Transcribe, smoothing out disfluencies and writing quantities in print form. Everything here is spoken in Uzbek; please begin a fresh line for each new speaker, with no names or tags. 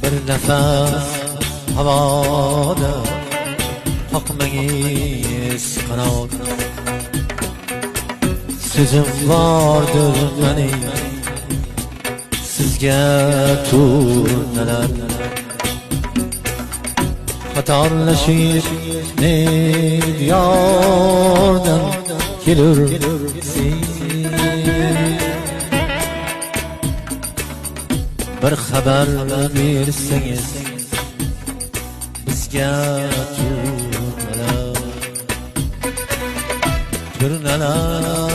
bir nefes havada Qoqmangiz qanot Sözüm vardır mening sizga turnalar Qatorlashib ne diyordan kelur bir xabar bersangiz bizga turnalar